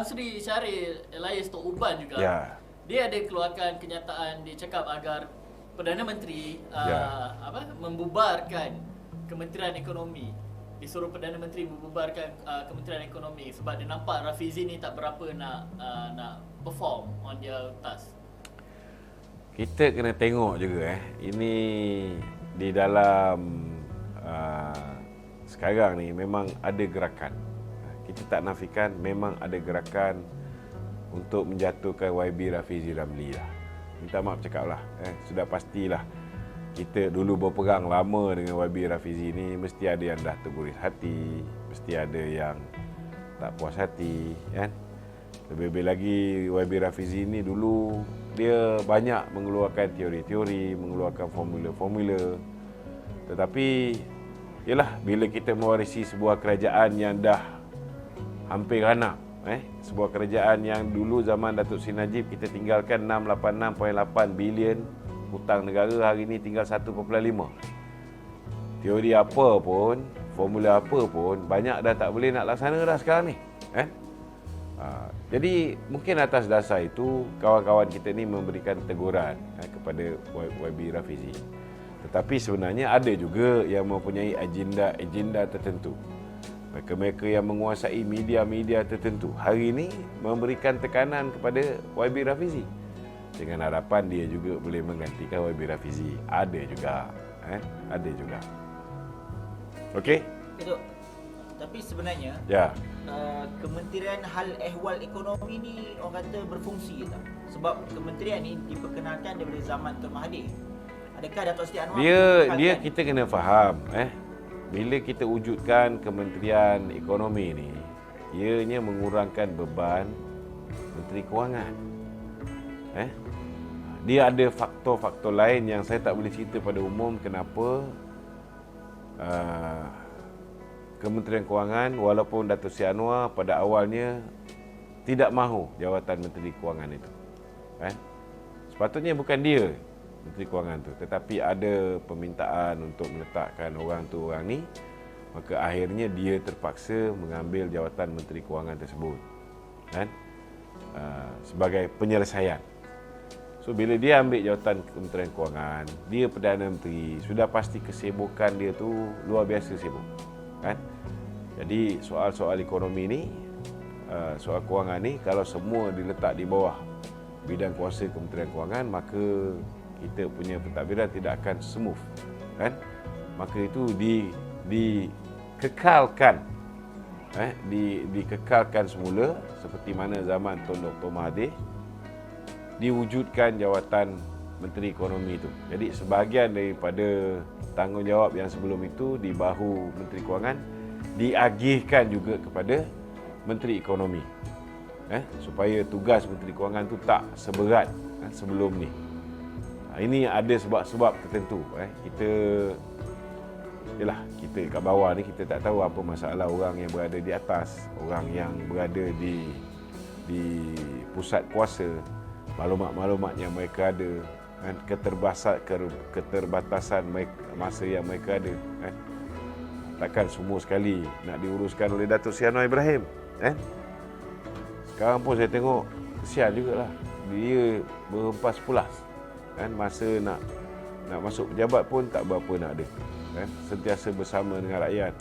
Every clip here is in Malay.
Tan Sri Syaril Elias Tok Uban juga, dia ada keluarkan kenyataan, dia cakap agar Perdana Menteri membubarkan Kementerian Ekonomi. Disuruh Perdana Menteri membubarkan Kementerian Ekonomi sebab dia nampak Rafizi ni tak berapa nak perform on their task. Kita kena tengok juga ini di dalam sekarang ni memang ada gerakan. Kita tak nafikan memang ada gerakan untuk menjatuhkan YB Rafizi Ramli lah. Minta maaf cakap lah, sudah pastilah kita dulu berperang lama dengan YB Rafizi ni, mesti ada yang dah terguris hati, mesti ada yang tak puas hati, kan? Lebih-lebih lagi YB Rafizi ni dulu dia banyak mengeluarkan teori-teori, mengeluarkan formula-formula. Tetapi yalah, bila kita mewarisi sebuah kerajaan yang dah hampir ranak, sebuah kerajaan yang dulu zaman Datuk Seri Najib kita tinggalkan 686.8 bilion hutang negara, hari ini tinggal 1.5. Teori apa pun, formula apa pun, banyak dah tak boleh nak laksana dah sekarang ni. Jadi mungkin atas dasar itu kawan-kawan kita ni memberikan teguran kepada YB Rafizi. Tetapi sebenarnya ada juga yang mempunyai agenda tertentu. Mereka-mereka yang menguasai media-media tertentu hari ini memberikan tekanan kepada YB Rafizi dengan harapan dia juga boleh menggantikan YB Rafizi. Ada juga. Ada juga. Okey? Itu. Tapi sebenarnya Kementerian Hal Ehwal Ekonomi ni orang kata berfungsi tak? Sebab kementerian ni diperkenalkan daripada zaman Tun Mahathir. Adakah Datuk Seri Anwar dia kita kena faham bila kita wujudkan Kementerian Ekonomi ni, ianya mengurangkan beban Menteri Kewangan. Dia ada faktor-faktor lain yang saya tak boleh cerita pada umum kenapa Kementerian Kewangan, walaupun Datuk Seri Anwar pada awalnya tidak mahu jawatan Menteri Kewangan itu. Sepatutnya bukan dia Menteri Kewangan tu, tetapi ada permintaan untuk meletakkan orang tu orang ni, maka akhirnya dia terpaksa mengambil jawatan Menteri Kewangan tersebut, sebagai penyelesaian. So bila dia ambil jawatan Kementerian Kewangan, dia Perdana Menteri, sudah pasti kesibukan dia tu luar biasa sibuk, Jadi soal-soal ekonomi ni, soal kewangan ni, kalau semua diletak di bawah bidang kuasa Kementerian Kewangan, maka kita punya pentadbiran tidak akan smooth, Maka itu dikekalkan, dikekalkan semula seperti mana zaman Tun Dr. Mahathir diwujudkan jawatan Menteri Ekonomi itu. Jadi sebahagian daripada tanggungjawab yang sebelum itu di bahu Menteri Kewangan diagihkan juga kepada Menteri Ekonomi, supaya tugas Menteri Kewangan itu tak seberat sebelum ni. Ini ada sebab-sebab tertentu. Kita kat bawah ni kita tak tahu apa masalah orang yang berada di atas, orang yang berada di pusat kuasa, maklumat-maklumat yang mereka ada, keterbatasan masa yang mereka ada, takkan semua sekali nak diuruskan oleh Datuk Seri Anwar Ibrahim, Sekarang pun saya tengok kesian jugalah, dia berhempas pulas, masa nak masuk pejabat pun tak berapa nak ada, sentiasa bersama dengan rakyat,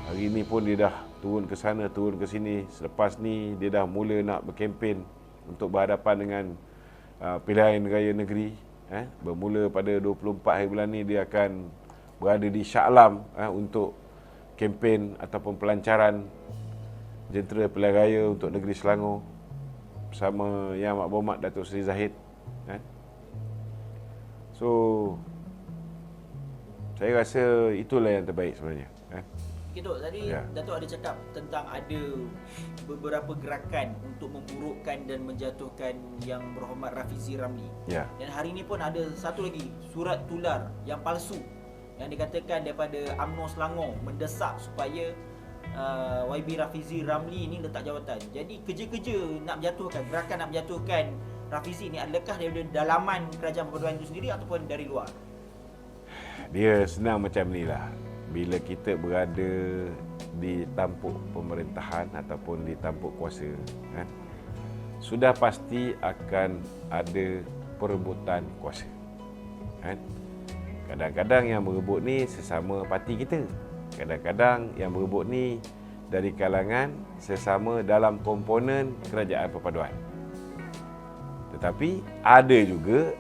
Hari ini pun dia dah turun ke sana, turun ke sini. Selepas ni dia dah mula nak berkempen untuk berhadapan dengan pilihan raya negeri. Bermula pada 24 hari bulan ni dia akan berada di Shah Alam untuk kempen ataupun pelancaran jentera pilihan raya untuk negeri Selangor bersama Yang Amat Berhormat Datuk Seri Zahid. So saya rasa itulah yang terbaik sebenarnya. Datuk, tadi Datuk ada cakap tentang ada beberapa gerakan untuk memburukkan dan menjatuhkan Yang Berhormat Rafizi Ramli. Dan hari ini pun ada satu lagi surat tular yang palsu yang dikatakan daripada UMNO Selangor mendesak supaya YB Rafizi Ramli ini letak jawatan. Jadi kerja-kerja nak menjatuhkan, gerakan nak menjatuhkan Rafizi ini adakah daripada dalaman Kerajaan Persekutuan itu sendiri ataupun dari luar? Dia senang macam ni lah. Bila kita berada di tampuk pemerintahan ataupun di tampuk kuasa, kan, sudah pasti akan ada perebutan kuasa, kan. Kadang-kadang yang berebut ni sesama parti kita, kadang-kadang yang berebut ni dari kalangan sesama dalam komponen kerajaan perpaduan. Tetapi ada juga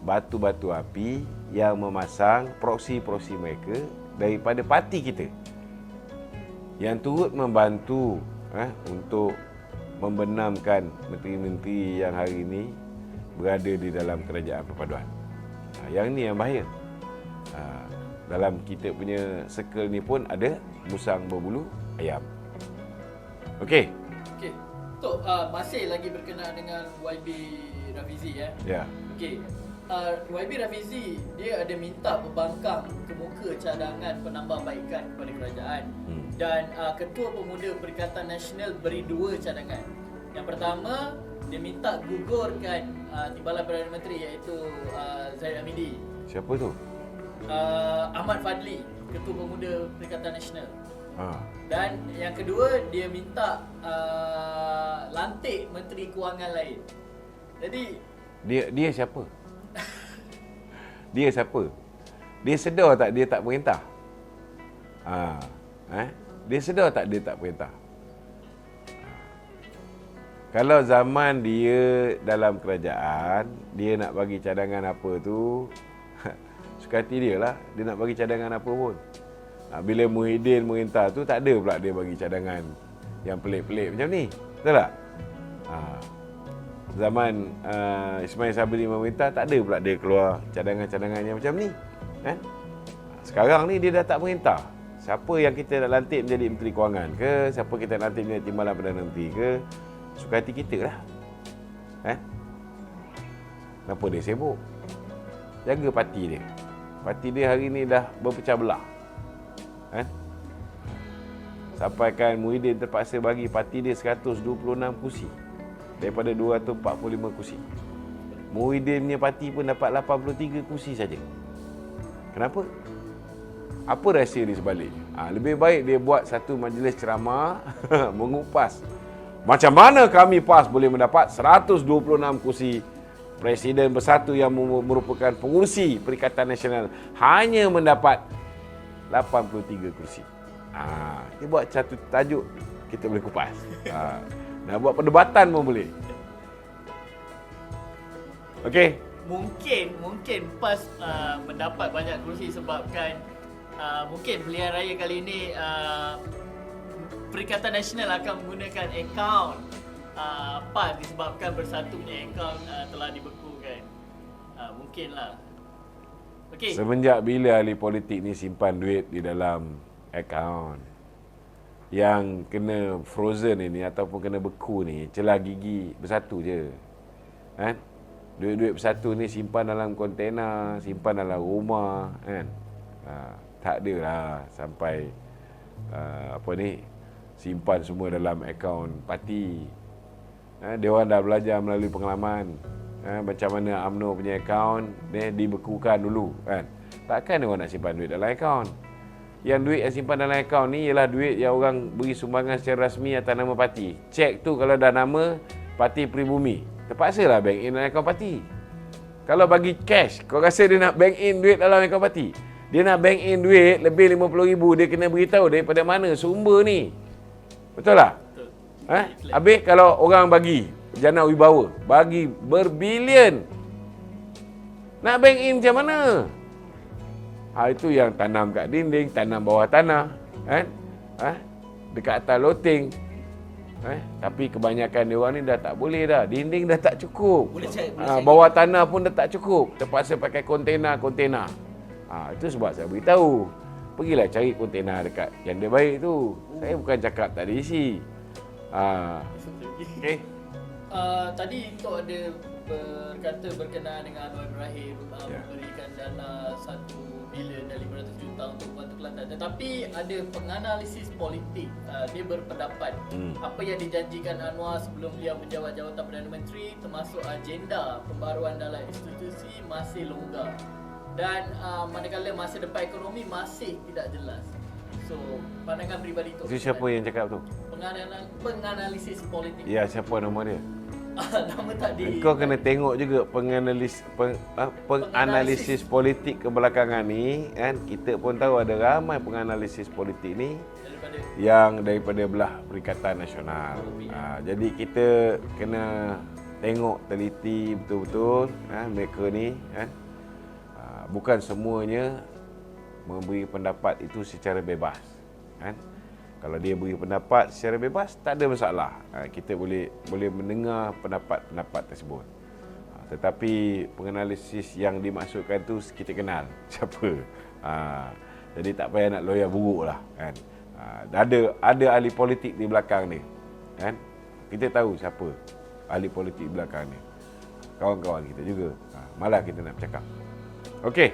batu-batu api yang memasang proksi-proksi mereka daripada parti kita yang turut membantu untuk membenamkan menteri-menteri yang hari ini berada di dalam kerajaan perpaduan. Yang ni yang bahaya. Dalam kita punya circle ni pun ada musang berbulu ayam. Okey. Okey. Tok, masih lagi berkenaan dengan YB Rafizi ya. Ya. Okey. YB Rafizi dia ada minta pembangkang kemuka cadangan penambahbaikan kepada kerajaan. Dan Ketua Pemuda Perikatan Nasional beri 2 cadangan. Yang pertama, dia minta gugurkan Timbalan Perdana Menteri iaitu Zahid Hamidi. Siapa tu? Ahmad Fadli, Ketua Pemuda Perikatan Nasional. Dan yang kedua, dia minta lantik Menteri Kewangan lain. Jadi dia siapa? Dia siapa? Dia sedar tak dia tak perintah? Dia sedar tak dia tak perintah? Kalau zaman dia dalam kerajaan, dia nak bagi cadangan apa tu, suka hati dia lah, dia nak bagi cadangan apa pun. Bila Muhyiddin merintah tu, tak ada pula dia bagi cadangan yang pelik-pelik macam ni. Betul tak? Zaman Ismail Sabri memerintah, tak ada pula dia keluar cadangan-cadangan yang macam ni. Kan? Sekarang ni dia dah tak merintah. Siapa yang kita nak lantik menjadi Menteri Kewangan ke, siapa kita nak lantik menjadi Timbalan Perdana Menteri ke, suka hati kita lah. Kenapa dia sibuk? Jaga parti dia. Parti dia hari ni dah berpecah belah. Sampaikan Muhyiddin terpaksa bagi parti dia 126 kursi daripada 245 kursi. Muhyiddin punya parti pun dapat 83 kursi saja. Kenapa? Apa rahsia di sebaliknya? Lebih baik dia buat satu majlis ceramah mengupas macam mana kami PAS boleh mendapat 126 kursi. Presiden Bersatu yang merupakan pengurusi Perikatan Nasional hanya mendapat 83 kursi. Dia buat satu tajuk, kita boleh kupas. Nak buat perdebatan pun boleh. Okey. Mungkin PAS mendapat banyak kursi sebabkan mungkin pilihan raya kali ini Perikatan Nasional akan menggunakan akaun PAS disebabkan Bersatu punya akaun telah dibekukan. Mungkinlah. Okey. Semenjak bila ahli politik ni simpan duit di dalam akaun yang kena frozen ini ataupun kena beku ni, celah gigi Bersatu je. Kan? Duit-duit Bersatu ni simpan dalam kontena, simpan dalam rumah, kan? Tak adalah sampai simpan semua dalam akaun parti. Dia orang dah belajar melalui pengalaman macam mana UMNO punya akaun dibekukan dulu, kan. Takkan dia orang nak simpan duit dalam akaun. Yang duit yang simpan dalam akaun ni ialah duit yang orang beri sumbangan secara rasmi atas nama parti. Cek tu kalau dah nama Parti Peribumi, terpaksalah bank in dalam akaun parti. Kalau bagi cash, kau rasa dia nak bank in duit dalam akaun parti? Dia nak bank in duit lebih RM50,000, dia kena beritahu daripada mana sumber ni. Betul tak? Betul. Habis kalau orang bagi jana wibawa, bagi berbilion, nak bank in macam mana? Itu yang tanam kat dinding, tanam bawah tanah, kan? Dekat atas loteng. Tapi kebanyakan dia orang ni dah tak boleh dah. Dinding dah tak cukup. Bawah tanah pun dah tak cukup. Terpaksa pakai kontena. Itu sebab saya beritahu, pergilah cari kontena dekat yang dia baik tu. Saya bukan cakap tak ada isi. Okay. Tadi Tok ada berkata berkenaan dengan Anwar Ibrahim memberikan dana 1 bilion dan 500 juta untuk membantu Kelantan. Tetapi ada penganalisis politik, dia berpendapat apa yang dijanjikan Anwar sebelum beliau menjawat jawatan Perdana Menteri termasuk agenda pembaruan dalam institusi masih longgar. Dan manakala masa depan ekonomi masih tidak jelas. So, pandangan peribadi tu. Itu siapa yang cakap tu? Penganalisis politik. Ya, siapa nama dia? Nama tak di. Kau kena tengok juga penganalisis politik kebelakangan ni kan. Kita pun tahu ada ramai penganalisis politik ni yang daripada belah Perikatan Nasional. Jadi kita kena tengok teliti betul-betul mereka ni kan. Bukan semuanya memberi pendapat itu secara bebas kan. Kalau dia beri pendapat secara bebas, tak ada masalah. Kita boleh mendengar pendapat-pendapat tersebut. Tetapi penganalisis yang dimaksudkan tu kita kenal siapa. Jadi tak payah nak lawyer buruk lah kan. Ada ahli politik di belakang ni kan. Kita tahu siapa ahli politik di belakang ni. Kawan-kawan kita juga. Malah kita nak bercakap. Okey.